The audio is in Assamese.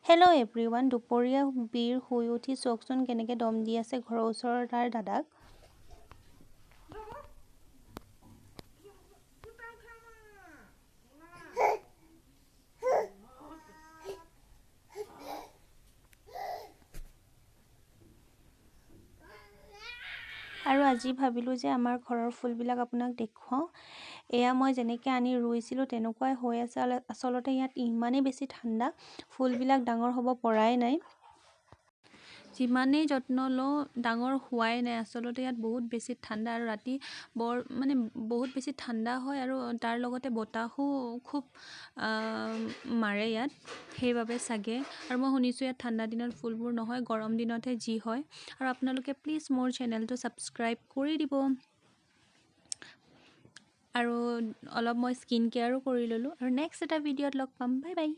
হেল্ল' এভৰিৱান, দুপৰীয়া বীৰ শুই উঠি চাওকচোন কেনেকৈ দম দি আছে ঘৰৰ ওচৰৰ তাৰ দাদাক। আৰু আজি ভাবিলোঁ যে আমাৰ ঘৰৰ ফুলবিলাক আপোনাক দেখুৱাওঁ। এয়া মই যেনেকৈ আনি ৰুইছিলোঁ তেনেকুৱাই হৈ আছে। আচলতে ইয়াত ইমানেই বেছি ঠাণ্ডা, ফুলবিলাক ডাঙৰ হ'ব পৰাই নাই। যিমানেই যত্ন লওঁ ডাঙৰ হোৱাই নাই। আচলতে ইয়াত বহুত বেছি ঠাণ্ডা আৰু ৰাতি বহুত বেছি ঠাণ্ডা হয় আৰু তাৰ লগতে বতাহো খুব মাৰে ইয়াত, সেইবাবে চাগে। আৰু মই শুনিছোঁ ইয়াত ঠাণ্ডা দিনত ফুলবোৰ নহয়, গৰম দিনতহে যি হয়। আৰু আপোনালোকে প্লিজ মোৰ চেনেলটো ছাবস্ক্ৰাইব কৰি দিব। আৰু অলপ মই স্কিন কেয়াৰো কৰি ল'লোঁ। আৰু নেক্সট এটা ভিডিঅ'ত লগ পাম। Bye bye.